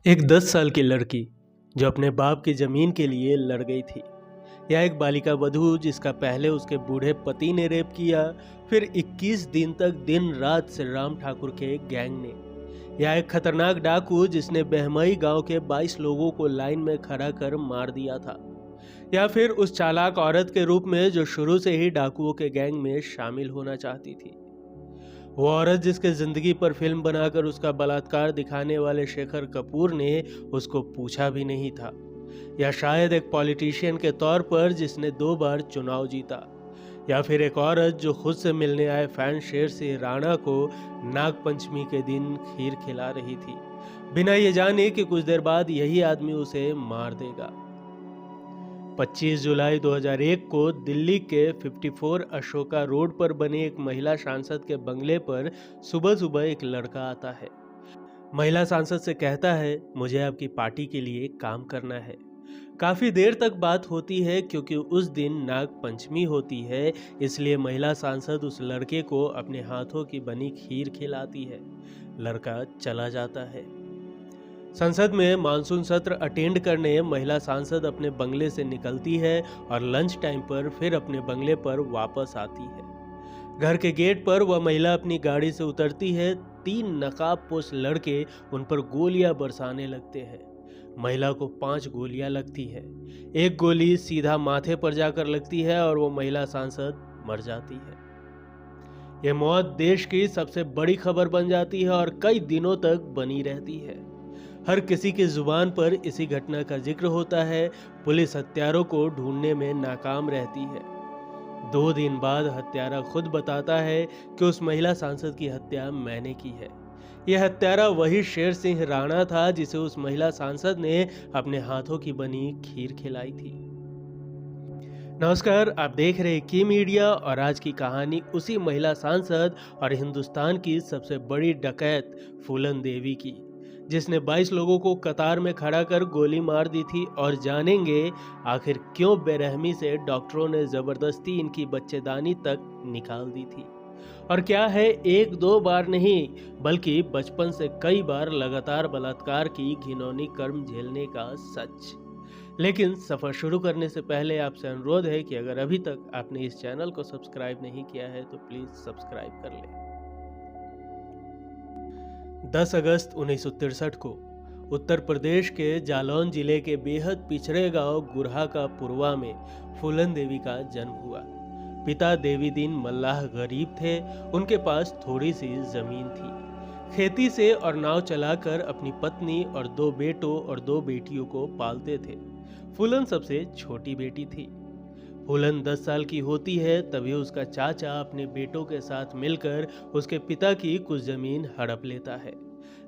एक 10 साल की लड़की जो अपने बाप की जमीन के लिए लड़ गई थी, या एक बालिका वधू जिसका पहले उसके बूढ़े पति ने रेप किया, फिर 21 दिन तक दिन रात श्री राम ठाकुर के गैंग ने, या एक खतरनाक डाकू जिसने बहमई गांव के 22 लोगों को लाइन में खड़ा कर मार दिया था, या फिर उस चालाक औरत के रूप में जो शुरू से ही डाकुओं के गैंग में शामिल होना चाहती थी। वो औरत जिसके जिंदगी पर फिल्म बनाकर उसका बलात्कार दिखाने वाले शेखर कपूर ने उसको पूछा भी नहीं था, या शायद एक पॉलिटिशियन के तौर पर जिसने 2 बार चुनाव जीता, या फिर एक औरत जो खुद से मिलने आए फैन शेर सिंह राणा को नागपंचमी के दिन खीर खिला रही थी, बिना ये जाने कि कुछ देर बाद यही आदमी उसे मार देगा। 25 जुलाई 2001 को दिल्ली के 54 अशोका रोड पर बने एक महिला सांसद के बंगले पर सुबह सुबह एक लड़का आता है। महिला सांसद से कहता है, मुझे आपकी पार्टी के लिए काम करना है। काफी देर तक बात होती है क्योंकि उस दिन नाग पंचमी होती है, इसलिए महिला सांसद उस लड़के को अपने हाथों की बनी खीर खिलाती है। लड़का चला जाता है। संसद में मानसून सत्र अटेंड करने महिला सांसद अपने बंगले से निकलती है और लंच टाइम पर फिर अपने बंगले पर वापस आती है। घर के गेट पर वह महिला अपनी गाड़ी से उतरती है। 3 नकाबपोश लड़के उन पर गोलियां बरसाने लगते हैं। महिला को 5 गोलियां लगती है। एक गोली सीधा माथे पर जाकर लगती है और वो महिला सांसद मर जाती है। यह मौत देश की सबसे बड़ी खबर बन जाती है और कई दिनों तक बनी रहती है। हर किसी की जुबान पर इसी घटना का जिक्र होता है। पुलिस हत्यारों को ढूंढने में नाकाम रहती है। 2 दिन बाद हत्यारा खुद बताता है कि उस महिला सांसद की हत्या मैंने की है। यह हत्यारा वही शेर सिंह राणा था जिसे उस महिला सांसद ने अपने हाथों की बनी खीर खिलाई थी। नमस्कार, आप देख रहे की मीडिया और आज की कहानी उसी महिला सांसद और हिंदुस्तान की सबसे बड़ी डकैत फूलन देवी की, जिसने 22 लोगों को कतार में खड़ा कर गोली मार दी थी। और जानेंगे आखिर क्यों बेरहमी से डॉक्टरों ने जबरदस्ती इनकी बच्चेदानी तक निकाल दी थी, और क्या है 1-2 बार नहीं बल्कि बचपन से कई बार लगातार बलात्कार की घिनौनी कर्म झेलने का सच। लेकिन सफर शुरू करने से पहले आपसे अनुरोध है कि अगर अभी तक आपने इस चैनल को सब्सक्राइब नहीं किया है तो प्लीज सब्सक्राइब कर लें। 10 अगस्त 1963 को उत्तर प्रदेश के जालौन जिले के बेहद पिछड़े गांव गुरहा का पुरवा में फूलन देवी का जन्म हुआ। पिता देवीदीन मल्लाह गरीब थे। उनके पास थोड़ी सी जमीन थी। खेती से और नाव चलाकर अपनी पत्नी और 2 बेटों और 2 बेटियों को पालते थे। फूलन सबसे छोटी बेटी थी। फूलन 10 साल की होती है तभी उसका चाचा अपने बेटों के साथ मिलकर उसके पिता की कुछ जमीन हड़प लेता है।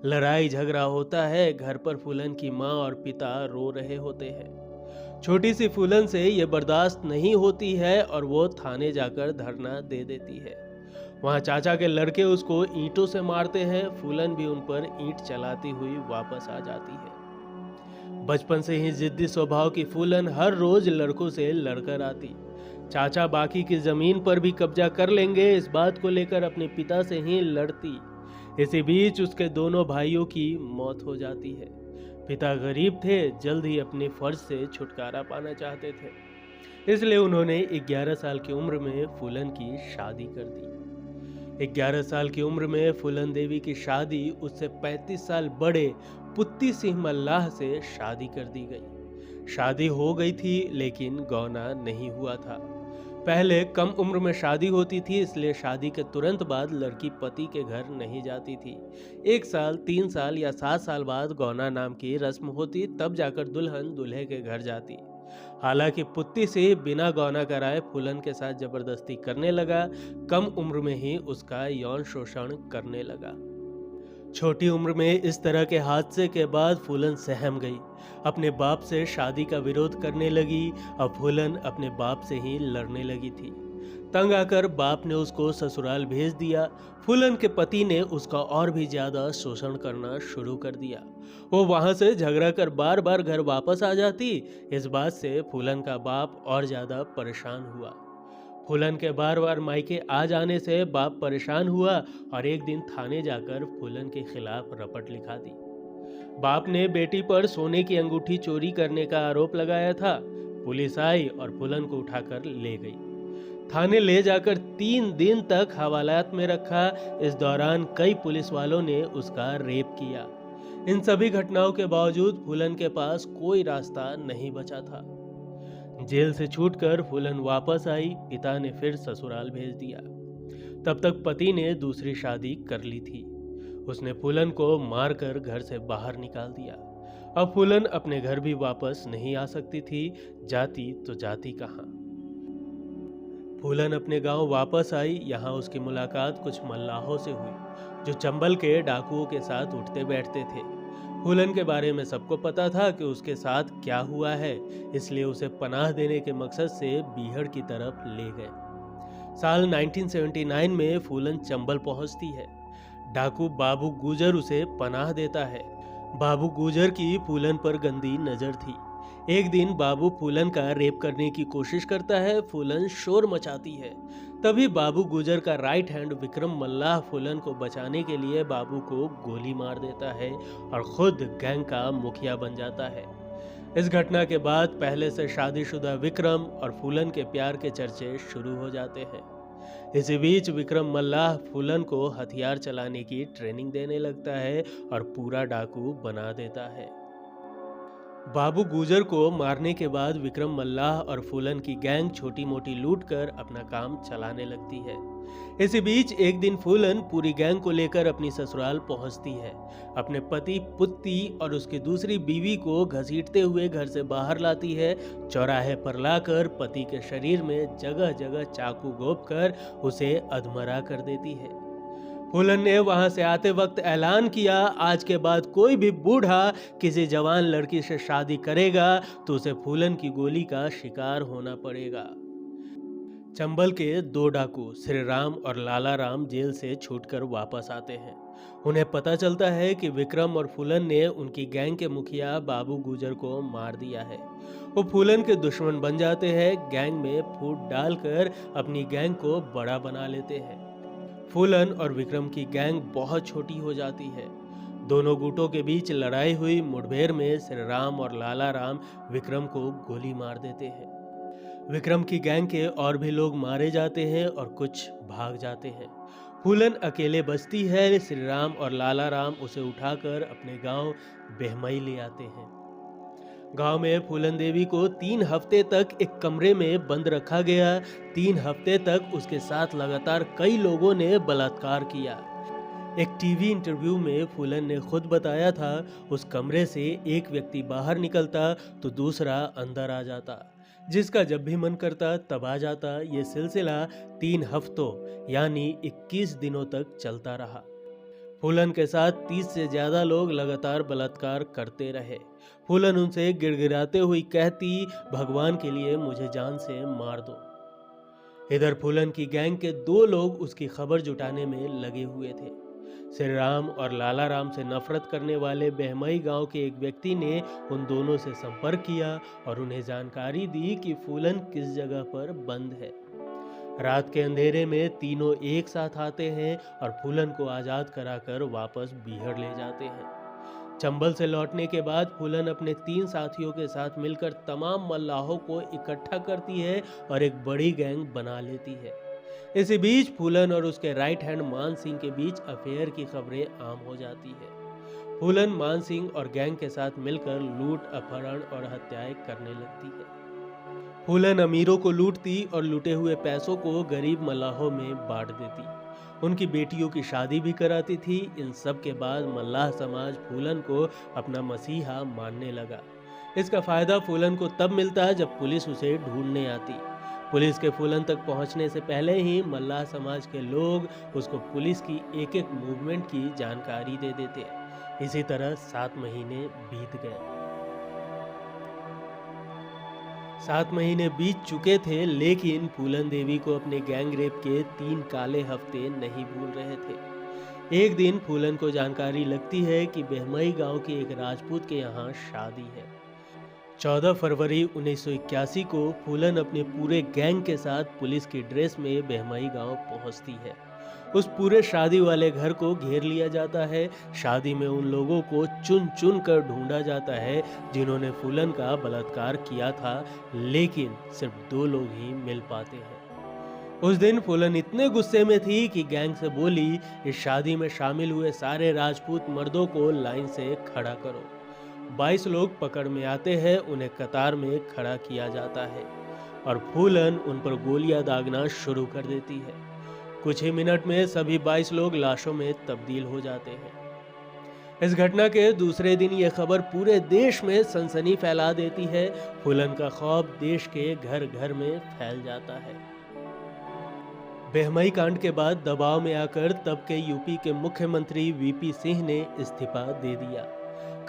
लड़ाई झगड़ा होता है। घर पर फूलन की माँ और पिता रो रहे होते हैं। छोटी सी फूलन से ये बर्दाश्त नहीं होती है और वो थाने जाकर धरना दे देती है। वहाँ चाचा के लड़के उसको ईंटों से मारते हैं। फूलन भी उन पर ईंट चलाती हुई वापस आ जाती है। बचपन से ही जिद्दी स्वभाव की फूलन हर रोज लड़कों से लड़कर आती। चाचा बाकी की जमीन पर भी कब्जा कर लेंगे, इस बात को लेकर अपने पिता से ही लड़ती। इसी बीच उसके दोनों भाइयों की मौत हो जाती है। पिता गरीब थे, जल्द ही अपने फर्ज से छुटकारा पाना चाहते थे, इसलिए उन्होंने 11 साल की उम्र में फूलन की शादी कर दी। 11 साल की उम्र में फूलन देवी की शादी उससे 35 साल बड़े पुत्ती सिंह मल्लाह से शादी कर दी गई। शादी हो गई थी लेकिन गौना नहीं हुआ था। पहले कम उम्र में शादी होती थी, इसलिए शादी के तुरंत बाद लड़की पति के घर नहीं जाती थी। 1 साल, 3 साल या 7 साल बाद गौना नाम की रस्म होती, तब जाकर दुल्हन दूल्हे के घर जाती। हालांकि पुत्ती से बिना गौना कराए फूलन के साथ जबरदस्ती करने लगा। कम उम्र में ही उसका यौन शोषण करने लगा। छोटी उम्र में इस तरह के हादसे के बाद फूलन सहम गई। अपने बाप से शादी का विरोध करने लगी। अब फूलन अपने बाप से ही लड़ने लगी थी। तंग आकर बाप ने उसको ससुराल भेज दिया। फूलन के पति ने उसका और भी ज्यादा शोषण करना शुरू कर दिया। वो वहां से झगड़ा कर बार बार घर वापस आ जाती। इस बात से फूलन का बाप और ज्यादा परेशान हुआ। फूलन के बार बार मायके आ जाने से बाप परेशान हुआ और एक दिन थाने जाकर फूलन के खिलाफ रपट लिखा दी। बाप ने बेटी पर सोने की अंगूठी चोरी करने का आरोप लगाया था। पुलिस आई और फूलन को उठाकर ले गई। थाने ले जाकर 3 दिन तक हवालात में रखा। इस दौरान कई पुलिस वालों ने उसका रेप किया। इन सभी घटनाओं के बावजूद फूलन के पास कोई रास्ता नहीं बचा था। जेल से छूटकर फूलन वापस आई। पिता ने फिर ससुराल भेज दिया। तब तक पति ने दूसरी शादी कर ली थी। उसने फूलन को मारकर घर से बाहर निकाल दिया। अब फूलन अपने घर भी वापस नहीं आ सकती थी। जाती तो जाती कहाँ। फूलन अपने गांव वापस आई। यहाँ उसकी मुलाकात कुछ मल्लाहों से हुई जो चंबल के डाकुओं के साथ उठते बैठते थे। फूलन के बारे में सबको पता था कि उसके साथ क्या हुआ है, इसलिए उसे पनाह देने के मकसद से बीहड़ की तरफ ले गए। साल 1979 में फूलन चंबल पहुंचती है। डाकू बाबू गुजर उसे पनाह देता है। बाबू गुजर की फूलन पर गंदी नजर थी। एक दिन बाबू फूलन का रेप करने की कोशिश करता है। फूलन शोर मचाती है। तभी बाबू गुजर का राइट हैंड विक्रम मल्लाह फूलन को बचाने के लिए बाबू को गोली मार देता है और खुद गैंग का मुखिया बन जाता है। इस घटना के बाद पहले से शादीशुदा विक्रम और फूलन के प्यार के चर्चे शुरू हो जाते हैं। इसी बीच विक्रम मल्लाह फूलन को हथियार चलाने की ट्रेनिंग देने लगता है और पूरा डाकू बना देता है। बाबू गुजर को मारने के बाद विक्रम मल्लाह और फूलन की गैंग छोटी मोटी लूट कर अपना काम चलाने लगती है। इसी बीच एक दिन फूलन पूरी गैंग को लेकर अपनी ससुराल पहुंचती है। अपने पति, पुत्ती और उसकी दूसरी बीवी को घसीटते हुए घर से बाहर लाती है। चौराहे पर लाकर पति के शरीर में जगह जगह चाकू घोंपकर उसे अधमरा कर देती है। फूलन ने वहां से आते वक्त ऐलान किया, आज के बाद कोई भी बूढ़ा किसी जवान लड़की से शादी करेगा तो उसे फूलन की गोली का शिकार होना पड़ेगा। चंबल के 2 डाकू श्री राम और लाला राम जेल से छूटकर वापस आते हैं। उन्हें पता चलता है कि विक्रम और फूलन ने उनकी गैंग के मुखिया बाबू गुजर को मार दिया है। वो फूलन के दुश्मन बन जाते हैं। गैंग में फूट डालकर अपनी गैंग को बड़ा बना लेते हैं। फूलन और विक्रम की गैंग बहुत छोटी हो जाती है। दोनों गुटों के बीच लड़ाई हुई। मुठभेड़ में श्री राम और लाला राम विक्रम को गोली मार देते हैं। विक्रम की गैंग के और भी लोग मारे जाते हैं और कुछ भाग जाते हैं। फूलन अकेले बचती है। श्री राम और लाला राम उसे उठाकर अपने गांव बेहमई ले आते हैं। गांव में फूलन देवी को 3 हफ्ते तक एक कमरे में बंद रखा गया। 3 हफ्ते तक उसके साथ लगातार कई लोगों ने बलात्कार किया। एक टीवी इंटरव्यू में फूलन ने खुद बताया था, उस कमरे से एक व्यक्ति बाहर निकलता तो दूसरा अंदर आ जाता, जिसका जब भी मन करता तब आ जाता। ये सिलसिला 3 हफ्तों यानी 21 दिनों तक चलता रहा। फूलन के साथ 30 से ज्यादा लोग लगातार बलात्कार करते रहे। फूलन उनसे गिड़गिड़ाते हुई कहती, भगवान के लिए मुझे जान से मार दो। इधर फूलन की गैंग के 2 लोग उसकी खबर जुटाने में लगे हुए थे। श्री राम और लाला राम से नफरत करने वाले बेहमई गांव के एक व्यक्ति ने उन दोनों से संपर्क किया और उन्हें जानकारी दी कि फूलन किस जगह पर बंद है। रात के अंधेरे में तीनों एक साथ आते हैं और फूलन को आजाद कराकर वापस बीहड़ ले जाते हैं। चंबल से लौटने के बाद फूलन अपने 3 साथियों के साथ मिलकर तमाम मल्लाहों को इकट्ठा करती है और एक बड़ी गैंग बना लेती है। इसी बीच फूलन और उसके राइट हैंड मान सिंह के बीच अफेयर की खबरें आम हो जाती है। फूलन मान सिंह और गैंग के साथ मिलकर लूट, अपहरण और हत्याएं करने लगती है। फूलन अमीरों को लूटती और लूटे हुए पैसों को गरीब मल्लाहों में बांट देती। उनकी बेटियों की शादी भी कराती थी। इन सब के बाद मल्लाह समाज फूलन को अपना मसीहा मानने लगा। इसका फायदा फूलन को तब मिलता जब पुलिस उसे ढूंढने आती। पुलिस के फूलन तक पहुंचने से पहले ही मल्लाह समाज के लोग उसको पुलिस की एक एक मूवमेंट की जानकारी दे देते। इसी तरह 7 महीने बीत गए। 7 महीने बीत चुके थे, लेकिन फूलन देवी को अपने गैंग रेप के 3 काले हफ्ते नहीं भूल रहे थे। एक दिन फूलन को जानकारी लगती है कि बेहमई गांव के एक राजपूत के यहाँ शादी है। 14 फरवरी 1981 को फूलन अपने पूरे गैंग के साथ पुलिस की ड्रेस में बेहमई गांव पहुंचती है। उस पूरे शादी वाले घर को घेर लिया जाता है। शादी में उन लोगों को चुन चुन कर ढूंढा जाता है जिन्होंने फूलन का बलात्कार किया था, लेकिन सिर्फ 2 लोग ही मिल पाते हैं। उस दिन फूलन इतने गुस्से में थी कि गैंग से बोली, इस शादी में शामिल हुए सारे राजपूत मर्दों को लाइन से खड़ा करो। 22 लोग पकड़ में आते हैं, उन्हें कतार में खड़ा किया जाता है और फूलन उन पर गोलियां दागना शुरू कर देती है। कुछ ही मिनट में सभी 22 लोग लाशों में तब्दील हो जाते हैं। इस घटना के दूसरे दिन यह खबर पूरे देश में सनसनी फैला देती है। फूलन का खौफ देश के घर घर में फैल जाता है। बेहमई कांड के बाद दबाव में आकर तब के यूपी के मुख्यमंत्री वीपी सिंह ने इस्तीफा दे दिया।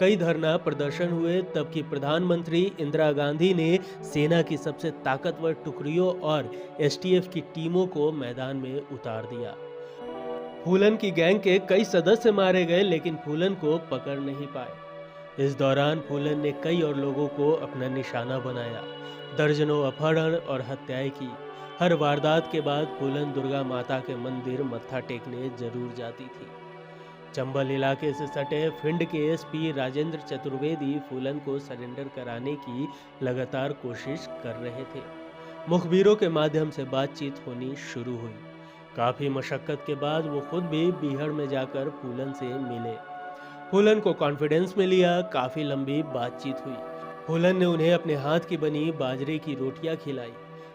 कई धरना प्रदर्शन हुए। तब की प्रधानमंत्री इंदिरा गांधी ने सेना की सबसे ताकतवर टुकड़ियों और एसटीएफ की टीमों को मैदान में उतार दिया। फूलन की गैंग के कई सदस्य मारे गए, लेकिन फूलन को पकड़ नहीं पाए। इस दौरान फूलन ने कई और लोगों को अपना निशाना बनाया। दर्जनों अपहरण और हत्याएं की। हर वारदात के बाद फूलन दुर्गा माता के मंदिर मत्था टेकने जरूर जाती थी। चंबल इलाके से सटे भिंड के एसपी राजेंद्र चतुर्वेदी फूलन को सरेंडर कराने की लगातार कोशिश कर रहे थे। मुखबिरों के माध्यम से बातचीत होनी शुरू हुई। काफी मशक्कत के बाद वो खुद भी बीहड़ में जाकर फूलन से मिले। फूलन को कॉन्फिडेंस में लिया। काफी लंबी बातचीत हुई। फूलन ने उन्हें अपने हाथ की बनी बाजरे की रोटियां खिलाई।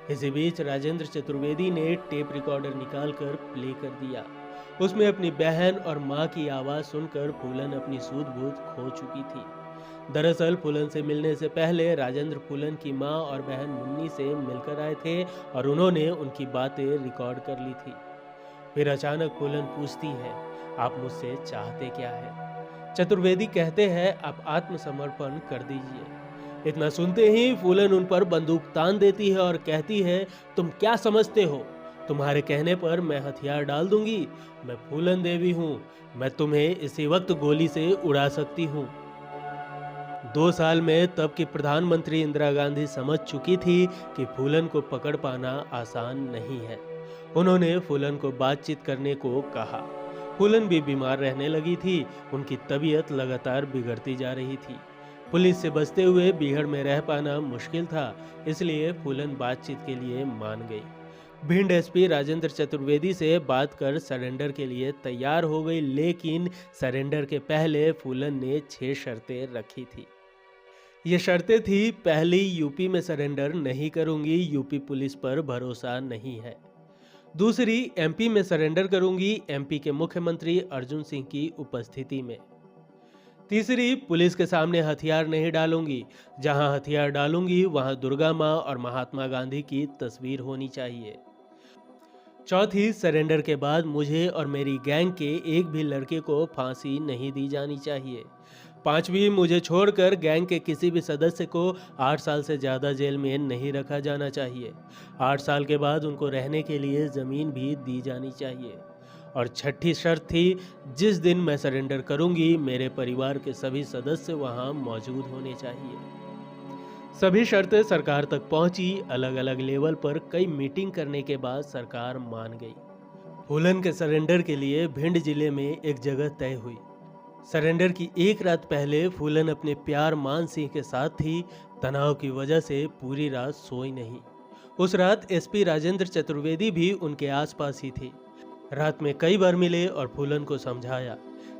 इसी बीच राजेंद्र चतुर्वेदी ने टेप रिकॉर्डर निकालकर प्ले कर दिया। उसमें अपनी बहन और मां की आवाज सुनकर फूलन अपनी सूध-बूध खो चुकी थी। दरअसल फूलन से मिलने से पहले राजेंद्र फूलन की मां और बहन मुन्नी से मिलकर आए थे और उन्होंने उनकी बातें रिकॉर्ड कर ली थी। फिर अचानक फूलन पूछती है, आप मुझसे चाहते क्या है? चतुर्वेदी कहते हैं, आप आत्मसमर्पण कर दीजिए। इतना सुनते ही फूलन उन पर बंदूक तान देती है और कहती है, तुम क्या समझते हो? तुम्हारे कहने पर मैं हथियार डाल दूंगी। मैं फूलन देवी हूँ। मैं तुम्हें इसी वक्त गोली से उड़ा सकती हूँ। 2 साल में तब की प्रधानमंत्री इंदिरा गांधी समझ चुकी थी कि फूलन को पकड़ पाना आसान नहीं है। उन्होंने फूलन को बातचीत करने को कहा। फूलन भी बीमार रहने लगी थी। उनकी तबीयत लगातार बिगड़ती जा रही थी। पुलिस से बचते हुए बीहड़ में रह पाना मुश्किल था, इसलिए फूलन बातचीत के लिए मान गई। भिंड एसपी राजेंद्र चतुर्वेदी से बात कर सरेंडर के लिए तैयार हो गई, लेकिन सरेंडर के पहले फूलन ने 6 शर्तें रखी थी। ये शर्तें थी, पहली, यूपी में सरेंडर नहीं करूंगी, यूपी पुलिस पर भरोसा नहीं है। दूसरी, एमपी में सरेंडर करूंगी, एमपी के मुख्यमंत्री अर्जुन सिंह की उपस्थिति में। तीसरी, पुलिस के सामने हथियार नहीं डालूंगी, जहां हथियार डालूंगी वहां दुर्गा मां और महात्मा गांधी की तस्वीर होनी चाहिए। चौथी, सरेंडर के बाद मुझे और मेरी गैंग के एक भी लड़के को फांसी नहीं दी जानी चाहिए। 5वीं, मुझे छोड़कर गैंग के किसी भी सदस्य को 8 साल से ज़्यादा जेल में नहीं रखा जाना चाहिए। 8 साल के बाद उनको रहने के लिए ज़मीन भी दी जानी चाहिए। और छठी शर्त थी, जिस दिन मैं सरेंडर करूंगी मेरे परिवार के सभी सदस्य वहां मौजूद होने चाहिए। सभी शर्तें सरकार तक पहुंची। अलग अलग लेवल पर कई मीटिंग करने के बाद सरकार मान गई। फूलन के सरेंडर के लिए भिंड जिले में एक जगह तय हुई। सरेंडर की एक रात पहले फूलन अपने प्यार मान सिंह के साथ थी। तनाव की वजह से पूरी रात सोई नहीं। उस रात एसपी राजेंद्र चतुर्वेदी भी उनके आसपास ही थे। रात में कई बार मिले और फूलन को समझाया।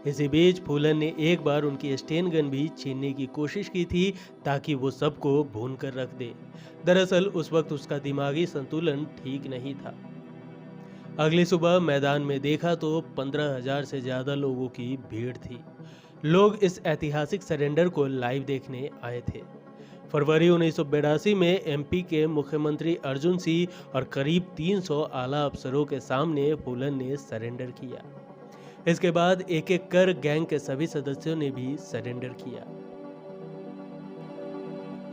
इसी बीच फूलन ने एक बार उनकी स्टेन गन भी छीनने की कोशिश की थी ताकि वो सबको भून कर रख दे। दरअसल उस वक्त उसका दिमागी संतुलन ठीक नहीं था। अगली सुबह मैदान में देखा तो 15,000 से ज्यादा लोगों की भीड़ थी। लोग इस ऐतिहासिक सरेंडर को लाइव देखने आए थे। फरवरी 1982 में एमपी के मुख्यमंत्री अर्जुन सिंह और करीब 300 आला अफसरों के सामने फूलन ने सरेंडर किया। इसके बाद एक एक कर गैंग के सभी सदस्यों ने भी सरेंडर किया।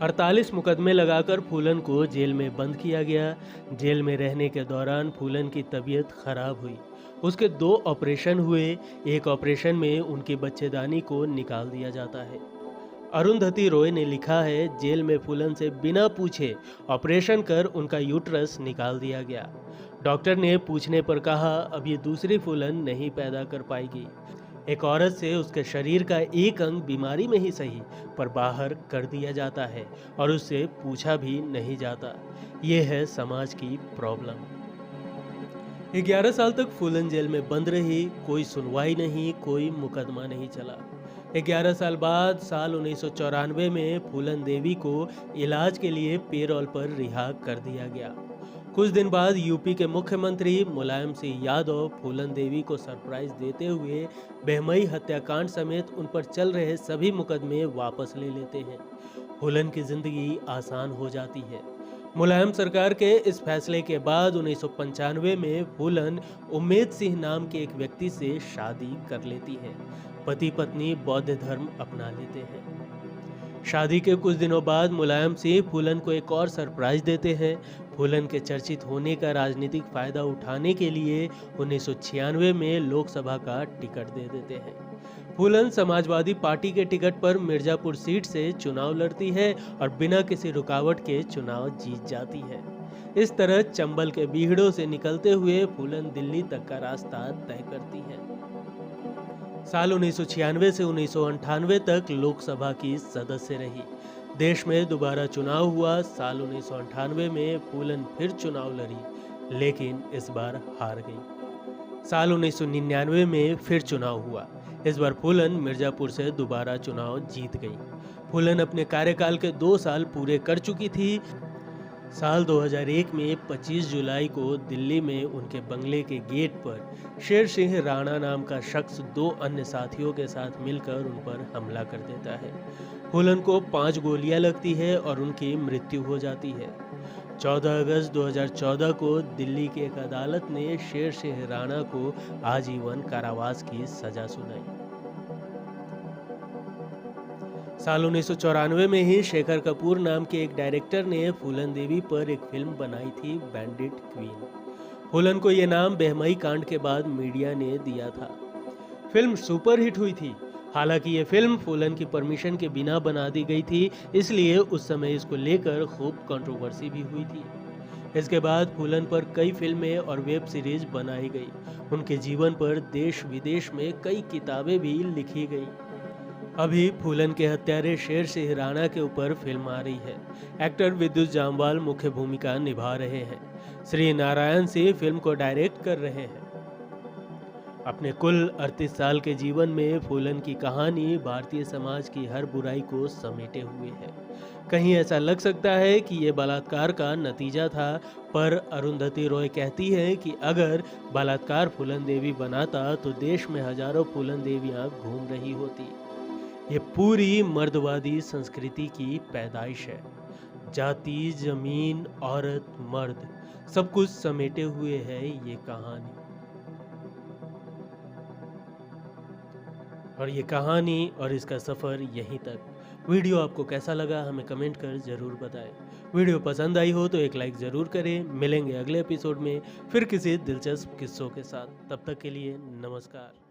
48 मुकदमे लगाकर फूलन को जेल में बंद किया गया। जेल में रहने के दौरान फूलन की तबीयत खराब हुई। उसके 2 ऑपरेशन हुए। एक ऑपरेशन में उनकी बच्चेदानी को निकाल दिया जाता है। अरुंधति रॉय ने लिखा है, जेल में फूलन से बिना पूछे ऑपरेशन कर उनका यूट्रस निकाल दिया गया। डॉक्टर ने पूछने पर कहा, अब ये दूसरी फूलन नहीं पैदा कर पाएगी। एक औरत से उसके शरीर का एक अंग बीमारी में ही सही पर बाहर कर दिया जाता है और उससे पूछा भी नहीं जाता। ये है समाज की प्रॉब्लम। 11 साल तक फूलन जेल में बंद रही, कोई सुनवाई नहीं, कोई मुकदमा नहीं चला। 11 साल बाद साल 1994 में फूलन देवी को इलाज के लिए पेरोल पर रिहा कर दिया गया। कुछ दिन बाद यूपी के मुख्यमंत्री मुलायम सिंह यादव फूलन देवी को सरप्राइज देते हुए बेहमई हत्याकांड समेत उन पर चल रहे सभी मुकदमे वापस ले लेते हैं। फूलन की जिंदगी आसान हो जाती है। मुलायम सरकार के इस फैसले के बाद 1995 में फूलन उम्मेद सिंह नाम के एक व्यक्ति से शादी कर लेती है। पति पत्नी बौद्ध धर्म अपना लेते हैं। शादी के कुछ दिनों बाद मुलायम सिंह फूलन को एक और सरप्राइज देते हैं। फूलन के चर्चित होने का राजनीतिक फायदा उठाने के लिए 1996 में लोकसभा का टिकट दे देते हैं। फूलन समाजवादी पार्टी के टिकट पर मिर्जापुर सीट से चुनाव लड़ती है और बिना किसी रुकावट के चुनाव जीत जाती है। इस तरह चंबल के बीहड़ों से निकलते हुए फूलन दिल्ली तक का रास्ता तय करती है। साल 1996 से 1998 तक लोकसभा की सदस्य रही। देश में दोबारा चुनाव हुआ। साल 1998 में फूलन फिर चुनाव लड़ी, लेकिन इस बार हार गई। साल 1999 में फिर चुनाव हुआ। इस बार फूलन मिर्जापुर से दोबारा चुनाव जीत गई। फूलन अपने कार्यकाल के 2 साल पूरे कर चुकी थी। साल 2001 में 25 जुलाई को दिल्ली में उनके बंगले के गेट पर शेर सिंह राणा नाम का शख्स 2 अन्य साथियों के साथ मिलकर उन पर हमला कर देता है। फूलन को 5 गोलियां लगती है और उनकी मृत्यु हो जाती है। 14 अगस्त 2014 को दिल्ली की एक अदालत ने शेर सिंह राणा को आजीवन कारावास की सजा सुनाई। साल 1994 में ही शेखर कपूर नाम के एक डायरेक्टर ने फूलन देवी पर एक फिल्म बनाई थी, बैंडिट क्वीन। फूलन को यह नाम बेहमई कांड के बाद मीडिया ने दिया था। फिल्म सुपरहिट हुई थी। हालांकि ये फिल्म फूलन की परमिशन के बिना बना दी गई थी, इसलिए उस समय इसको लेकर खूब कंट्रोवर्सी भी हुई थी। इसके बाद फूलन पर कई फिल्में और वेब सीरीज बनाई गई। उनके जीवन पर देश विदेश में कई किताबें भी लिखी गई। अभी फूलन के हत्यारे शेर सिंह राणा के ऊपर फिल्म आ रही है। एक्टर विद्युत जामवाल मुख्य भूमिका निभा रहे हैं। श्री नारायण सिंह फिल्म को डायरेक्ट कर रहे हैं। अपने कुल 38 साल के जीवन में फूलन की कहानी भारतीय समाज की हर बुराई को समेटे हुए है। कहीं ऐसा लग सकता है कि ये बलात्कार का नतीजा था, पर अरुंधति रॉय कहती है कि अगर बलात्कार फूलन देवी बनाता तो देश में हजारों फूलन देवियां घूम रही होती। ये पूरी मर्दवादी संस्कृति की पैदाइश है। जाति, जमीन, औरत, मर्द सब कुछ समेटे हुए है ये कहानी। और ये कहानी और इसका सफ़र यहीं तक। वीडियो आपको कैसा लगा हमें कमेंट कर ज़रूर बताएं। वीडियो पसंद आई हो तो एक लाइक ज़रूर करें। मिलेंगे अगले एपिसोड में फिर किसी दिलचस्प किस्सों के साथ। तब तक के लिए नमस्कार।